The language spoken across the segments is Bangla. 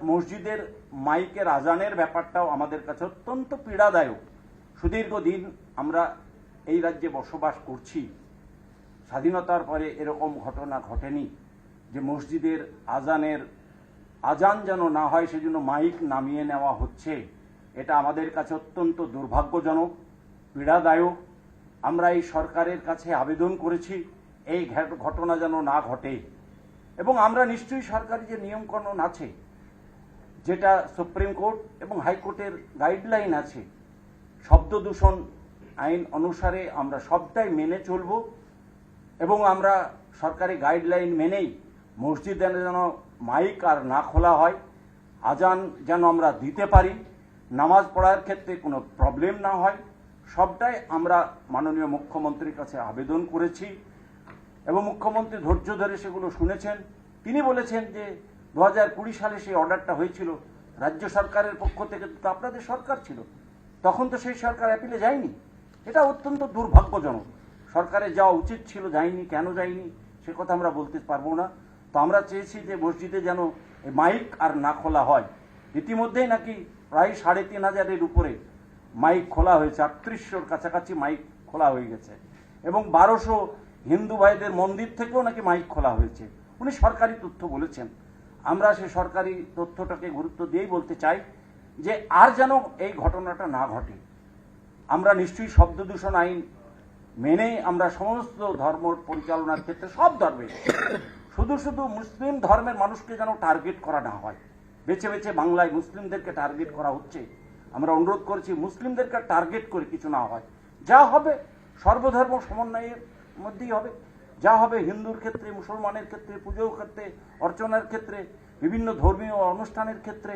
মসজিদের মাইকের আজানের ব্যাপারটাও আমাদের কাছে অত্যন্ত পীড়াদায়ক। সুদীর্ঘদিন আমরা এই রাজ্যে বসবাস করছি, স্বাধীনতার পরে এরকম ঘটনা ঘটেনি যে মসজিদের আজান যেন না হয় সেজন্য মাইক নামিয়ে নেওয়া হচ্ছে। এটা আমাদের কাছে অত্যন্ত দুর্ভাগ্যজনক, পীড়াদায়ক। আমরা এই সরকারের কাছে আবেদন করেছি এই ঘটনা যেন না ঘটে, এবং আমরা নিশ্চয়ই সরকারি যে নিয়মকানুন আছে, যেটা সুপ্রিম কোর্ট এবং হাইকোর্টের গাইডলাইন আছে, শব্দ দূষণ আইন অনুসারে আমরা সবটাই মেনে চলব, এবং আমরা সরকারি গাইডলাইন মেনেই মসজিদে যেন মাইক আর না খোলা হয়, আজান যেন আমরা দিতে পারি, নামাজ পড়ার ক্ষেত্রে কোনো প্রবলেম না হয়, সবটাই আমরা মাননীয় মুখ্যমন্ত্রীর কাছে আবেদন করেছি। এবং মুখ্যমন্ত্রী ধৈর্য ধরে সেগুলো শুনেছেন। তিনি বলেছেন যে 2020 সালে সেই অর্ডারটা হয়েছিল রাজ্য সরকারের পক্ষ থেকে, তো আপনাদের সরকার ছিল তখন, তো সেই সরকার অ্যাপিলে যায়নি। এটা অত্যন্ত দুর্ভাগ্যজনক। সরকারের যাওয়া উচিত ছিল, যায়নি। কেন যায়নি সে কথা আমরা বলতে পারবো না। তো আমরা চেয়েছি যে মসজিদে যেন মাইক আর না খোলা হয়। ইতিমধ্যেই নাকি প্রায় 3500-এর উপরে মাইক খোলা হয়েছে, 3800-র কাছাকাছি মাইক খোলা হয়ে গেছে, এবং 1200 হিন্দু ভাইদের মন্দির থেকেও নাকি মাইক খোলা হয়েছে। উনি সরকারি তথ্য বলেছেন। আমরা সেই সরকারি তথ্যটাকে গুরুত্ব দিয়েই বলতে চাই যে আর যেন এই ঘটনাটা না ঘটে। আমরা নিশ্চয়ই শব্দ দূষণ আইন মেনে আমরা সমস্ত ধর্ম পরিচালনার ক্ষেত্রে, সব ধর্মের, শুধু মুসলিম ধর্মের মানুষকে যেন টার্গেট করা না হয়। বেছে বেছে বাংলায় মুসলিমদেরকে টার্গেট করা হচ্ছে। আমরা অনুরোধ করছি মুসলিমদেরকে টার্গেট করে কিছু না হয়। যা হবে সর্বধর্ম সমন্বয়ের মধ্যেই হবে। যা হবে হিন্দুর ক্ষেত্রে, মুসলমানের ক্ষেত্রে, পুজোর ক্ষেত্রে, অর্চনার ক্ষেত্রে, বিভিন্ন ধর্মীয় অনুষ্ঠানের ক্ষেত্রে,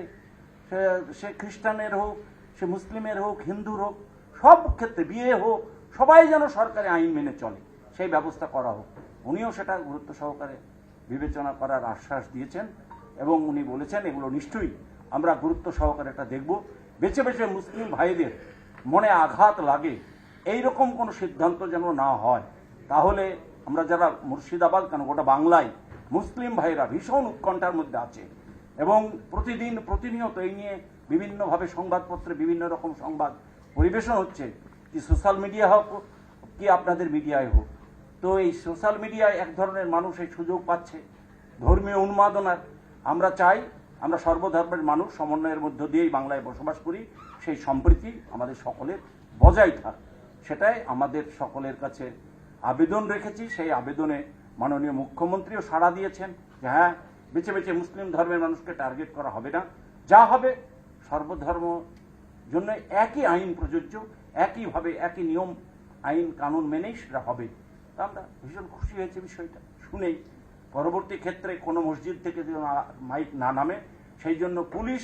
সে খ্রিস্টানের হোক, সে মুসলিমের হোক, হিন্দুর হোক, সব ক্ষেত্রে, বিয়ে হোক, সবাই যেন সরকারি আইন মেনে চলে, সেই ব্যবস্থা করা হোক। উনিও সেটা গুরুত্ব সহকারে বিবেচনা করার আশ্বাস দিয়েছেন, এবং উনি বলেছেন এগুলো নিশ্চয়ই আমরা গুরুত্ব সহকারে এটা দেখব। বেছে বেছে মুসলিম ভাইদের মনে আঘাত লাগে এইরকম কোনো সিদ্ধান্ত যেন না হয়। তাহলে আমরা যারা মুর্শিদাবাদ, কেন গোটা বাংলায় মুসলিম ভাইরা ভীষণ উৎকণ্ঠার মধ্যে আছে, এবং প্রতিনিয়ত এই নিয়ে বিভিন্নভাবে সংবাদপত্রে বিভিন্ন রকম সংবাদ পরিবেশন হচ্ছে, কি সোশ্যাল মিডিয়া হোক কি আপনাদের মিডিয়ায় হোক। তো এই সোশ্যাল মিডিয়ায় এক ধরনের মানুষ এই সুযোগ পাচ্ছে ধর্মীয় উন্মাদনার। আমরা চাই আমরা সর্বধর্মের মানুষ সমন্বয়ের মধ্য দিয়েই বাংলায় বসবাস করি, সেই সম্প্রীতি আমাদের সকলের বজায় থাক, সেটাই আমাদের সকলের কাছে আবেদন রেখেছি। সেই আবেদনে মাননীয় মুখ্যমন্ত্রীও সাড়া দিয়েছেন যে হ্যাঁ, বেছে বেছে মুসলিম ধর্মের মানুষকে টার্গেট করা হবে না, যা হবে সর্বধর্ম জন্য একই আইন প্রযোজ্য, একইভাবে একই নিয়ম আইন কানুন মেনেই সেটা হবে। তা আমরা ভীষণ খুশি হয়েছে বিষয়টা শুনেই। পরবর্তী ক্ষেত্রে কোনো মসজিদ থেকে যদি মাইক না নামে, সেই জন্য পুলিশ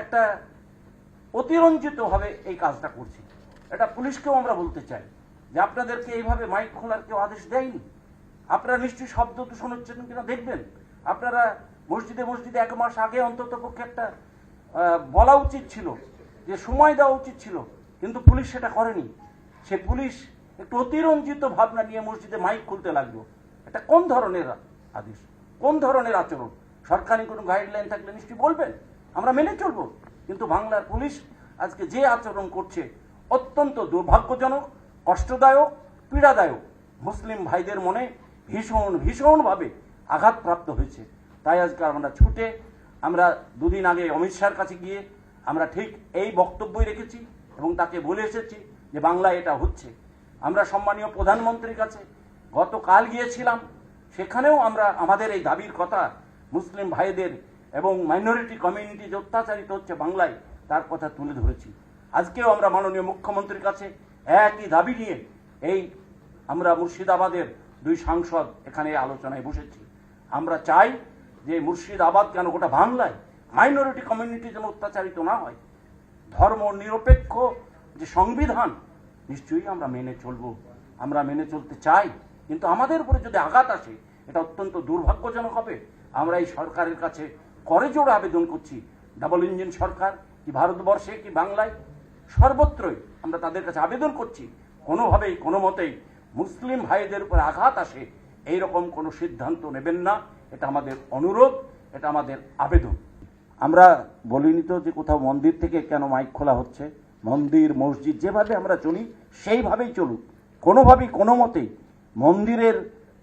একটা অতিরঞ্জিতভাবে এই কাজটা করছে। এটা পুলিশকেও আমরা বলতে চাই যে আপনাদেরকে এইভাবে মাইক খোলার কেউ আদেশ দেয়নি। আপনারা নিশ্চয়ই শব্দ দূষণ হচ্ছেন কিনা দেখবেন। আপনারা মসজিদে 1 মাস আগে অন্তত পক্ষে একটা বলা উচিত ছিল, যে সময় দেওয়া উচিত ছিল, কিন্তু পুলিশ সেটা করেনি। সে পুলিশ একটু অতিরঞ্জিত ভাবনা নিয়ে মসজিদে মাইক খুলতে লাগলো। এটা কোন ধরনের আদেশ, কোন ধরনের আচরণ? সরকারি কোনো গাইডলাইন থাকলে নিশ্চয়ই বলবেন, আমরা মেনে চলবো। কিন্তু বাংলার পুলিশ আজকে যে আচরণ করছে অত্যন্ত দুর্ভাগ্যজনক, কষ্টদায়ক, পীড়াদায়ক। মুসলিম ভাইদের মনে ভীষণভাবে আঘাতপ্রাপ্ত হয়েছে। তাই আজকে আমরা ছুটে আমরা 2 দিন আগে অমিত শাহর কাছে গিয়ে আমরা ঠিক এই বক্তব্যই রেখেছি, এবং তাকে বলে এসেছি যে বাংলায় এটা হচ্ছে। আমরা সম্মানীয় প্রধানমন্ত্রীর কাছে গতকাল গিয়েছিলাম, সেখানেও আমরা আমাদের এই দাবির কথা, মুসলিম ভাইদের এবং মাইনরিটি কমিউনিটি যে অত্যাচারিত হচ্ছে বাংলায়, তার কথা তুলে ধরেছি। আজকেও আমরা মাননীয় মুখ্যমন্ত্রীর কাছে একই দাবি নিয়ে এই আমরা মুর্শিদাবাদের 2 সাংসদ এখানে আলোচনায় বসেছি। আমরা চাই যে মুর্শিদাবাদ কেন গোটা বাংলায় মাইনরিটি কমিউনিটি যেন অত্যাচারিত না হয়। ধর্ম নিরপেক্ষ যে সংবিধান নিশ্চয়ই আমরা মেনে চলব, আমরা মেনে চলতে চাই, কিন্তু আমাদের উপরে যদি আঘাত আসে এটা অত্যন্ত দুর্ভাগ্যজনক হবে। আমরা এই সরকারের কাছে করজোড়ে আবেদন করছি, ডাবল ইঞ্জিন সরকার কি ভারতবর্ষে কি বাংলায়, সর্বত্রই আমরা তাদের কাছে আবেদন করছি, কোনোভাবেই কোনো মতেই মুসলিম ভাইদের উপর আঘাত আসে এইরকম কোনো সিদ্ধান্ত নেবেন না। এটা আমাদের অনুরোধ, এটা আমাদের আবেদন। আমরা বলিনি তো যে কোথাও মন্দির থেকে কেন মাইক খোলা হচ্ছে। মন্দির মসজিদ যেভাবে আমরা চলি সেইভাবেই চলুক, কোনোভাবেই কোনো মতেই মন্দিরের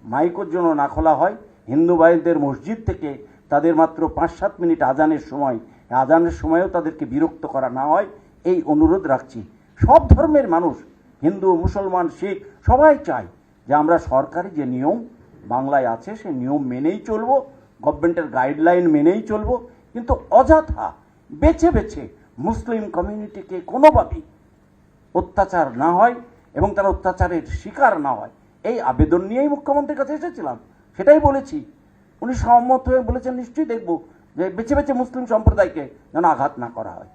মাইকের জন্য না খোলা হয়। হিন্দু ভাইদের মসজিদ থেকে তাদের মাত্র 5-7 মিনিট আজানের সময়, আজানের সময়ও তাদেরকে বিরক্ত করা না হয়, এই অনুরোধ রাখছি। সব ধর্মের মানুষ, হিন্দু, মুসলমান, শিখ সবাই চায় যে আমরা সরকারি যে নিয়ম বাংলায় আছে সেই নিয়ম মেনেই চলবো, গভর্নমেন্টের গাইডলাইন মেনেই চলবো। কিন্তু অযথা বেছে বেছে মুসলিম কমিউনিটিকে কোনোভাবেই অত্যাচার না হয় এবং তারা অত্যাচারের শিকার না হয়, এই আবেদন নিয়েই মুখ্যমন্ত্রীর কাছে এসেছিলাম। সেটাই বলেছি, উনি সম্মত হয়ে বলেছেন নিশ্চয়ই দেখব যে বেছে বেছে মুসলিম সম্প্রদায়কে যেন আঘাত না করা হয়।